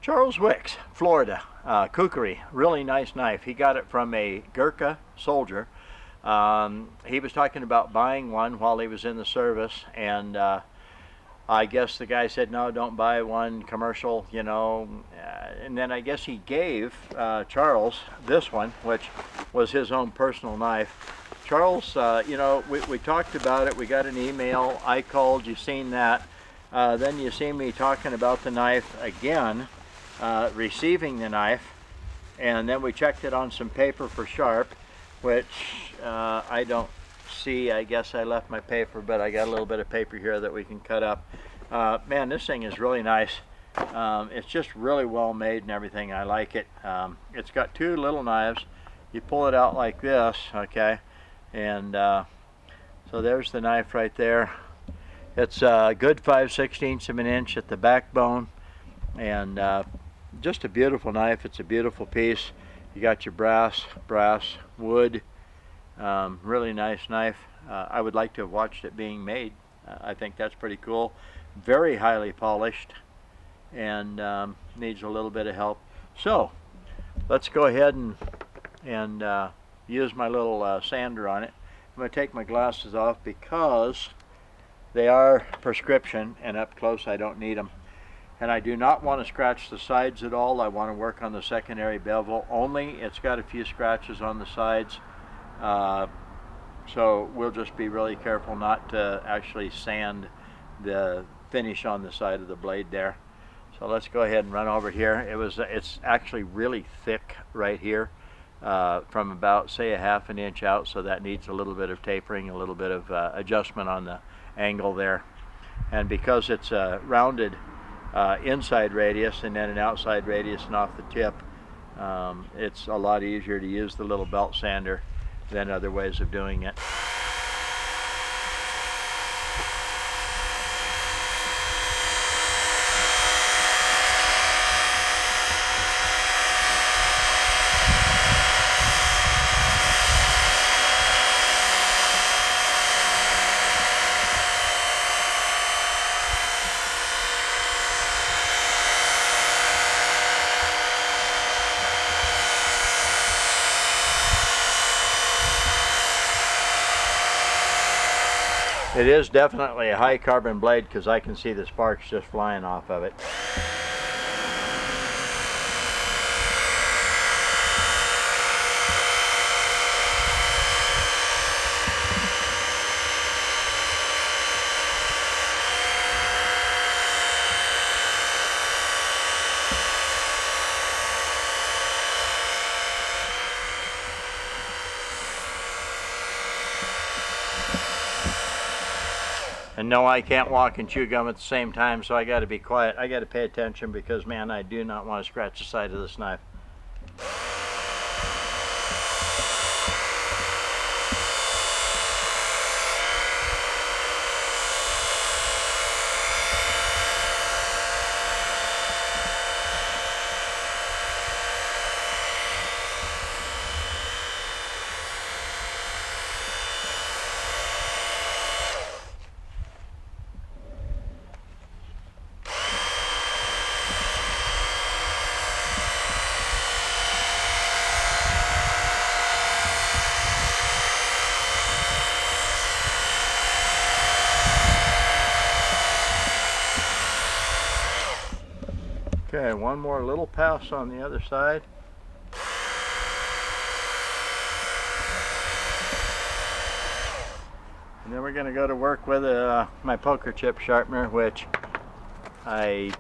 Charles Wicks, Florida, Kukri, really nice knife. He got it from a Gurkha soldier. He was talking about buying one while he was in the service, and I guess the guy said, no, don't buy one commercial, you know. And then I guess he gave Charles this one, which was his own personal knife. Charles, you know, we talked about it. We got an email. I called. You've seen that. Then you see me talking about the knife again, receiving the knife. And then we checked it on some paper for sharp, which I don't see. I guess I left my paper, but I got a little bit of paper here that we can cut up. Man, this thing is really nice. It's just really well made and everything. I like it. It's got two little knives. You pull it out like this, okay? And so there's the knife right there. It's a good 5/16 of an inch at the backbone, and just a beautiful knife. It's a beautiful piece. You got your brass, wood. Really nice knife. I would like to have watched it being made. I think that's pretty cool. Very highly polished, and needs a little bit of help. So let's go ahead and use my little sander on it. I'm going to take my glasses off because they are prescription, and up close I don't need them. And I do not want to scratch the sides at all. I want to work on the secondary bevel only. It's got a few scratches on the sides, so we'll just be really careful not to actually sand the finish on the side of the blade there. So let's go ahead and run over here. It's actually really thick right here, from about, say, a ½ an inch out, so that needs a little bit of tapering, a little bit of adjustment on the angle there. And because it's a rounded inside radius and then an outside radius and off the tip, it's a lot easier to use the little belt sander than other ways of doing it. It is definitely a high carbon blade because I can see the sparks just flying off of it. And no, I can't walk and chew gum at the same time, so I got to be quiet. I got to pay attention because, man, I do not want to scratch the side of this knife. Okay, one more little pass on the other side. And then we're going to go to work with my poker chip sharpener, which I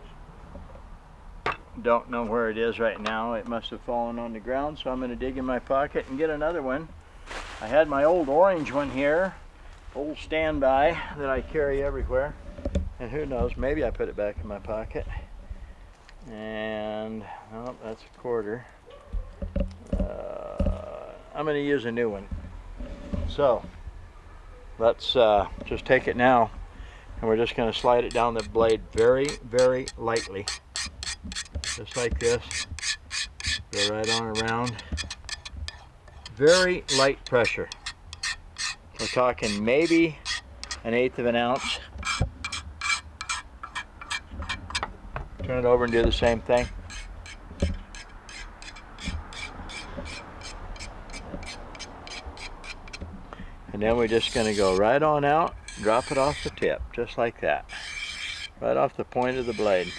don't know where it is right now. It must have fallen on the ground, so I'm going to dig in my pocket and get another one. I had my old orange one here, old standby that I carry everywhere. And who knows, maybe I put it back in my pocket. And oh, that's a quarter. I'm going to use a new one. So let's just take it now, and we're just going to slide it down the blade very, very lightly, just like this. Go right on around. Very light pressure. We're talking maybe 1/8 of an ounce. Turn it over and do the same thing. And then we're just going to go right on out, drop it off the tip, just like that. Right off the point of the blade.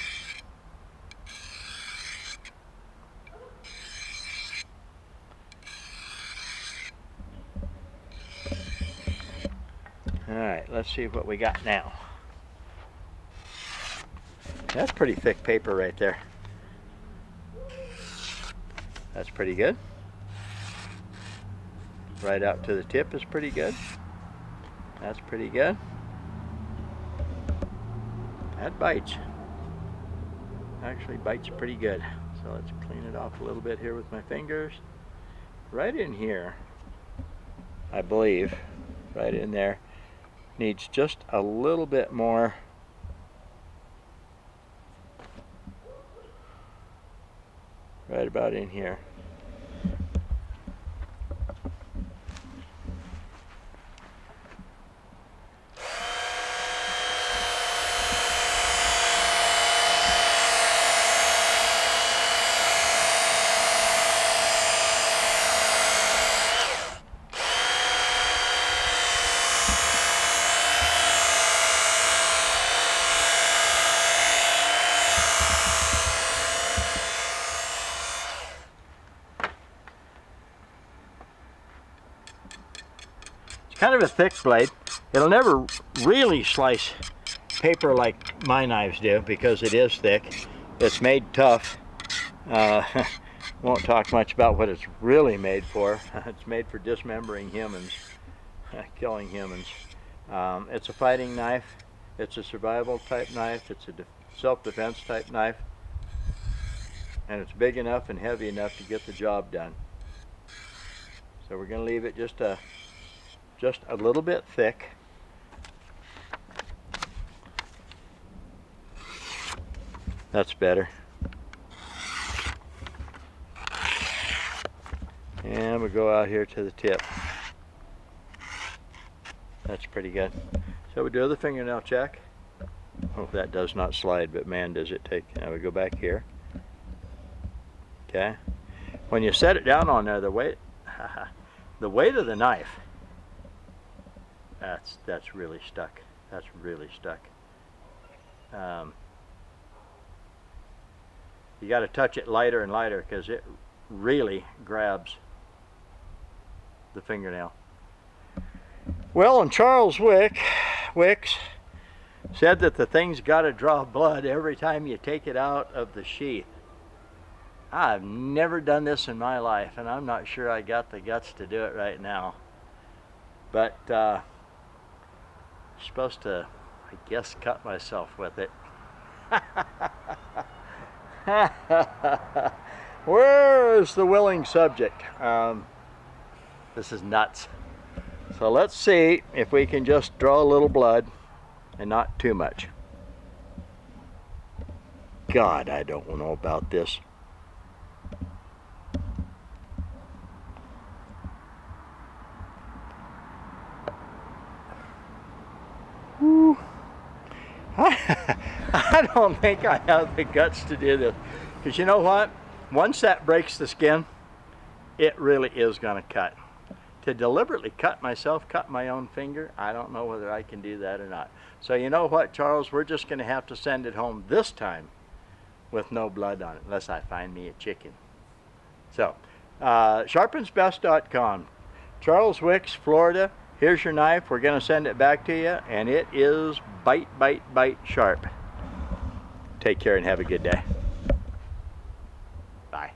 Alright, let's see what we got now. That's pretty thick paper right there. That's pretty good. Right out to the tip is pretty good. That's pretty good. That bites. Actually bites pretty good. So let's clean it off a little bit here with my fingers. Right in here, I believe, right in there, needs just a little bit more right about in here. Kind of a thick blade. It'll never really slice paper like my knives do because it is thick. It's made tough. Won't talk much about what it's really made for. It's made for dismembering humans, killing humans. It's a fighting knife. It's a survival type knife. It's a self-defense type knife. And it's big enough and heavy enough to get the job done. So we're going to leave it just a little bit thick. That's better. And we'll go out here to the tip. That's pretty good. So we do the fingernail check. Oh, that does not slide, but man, does it take. Now we go back here. Okay. When you set it down on there, the weight of the knife, that's really stuck. That's really stuck. You got to touch it lighter and lighter because it really grabs the fingernail. Well, and Charles Wicks said that the thing's got to draw blood every time you take it out of the sheath. I've never done this in my life, and I'm not sure I got the guts to do it right now. But supposed to, I guess, cut myself with it. Where's the willing subject? This is nuts. So let's see if we can just draw a little blood and not too much. God, I don't know about this. Whew. I don't think I have the guts to do this. Because you know what? Once that breaks the skin, it really is going to cut. To deliberately cut myself, cut my own finger, I don't know whether I can do that or not. So you know what, Charles? We're just going to have to send it home this time with no blood on it, unless I find me a chicken. So, sharpensbest.com. Charles Wicks, Florida. Here's your knife. We're going to send it back to you, and it is bite, bite, bite sharp. Take care and have a good day. Bye.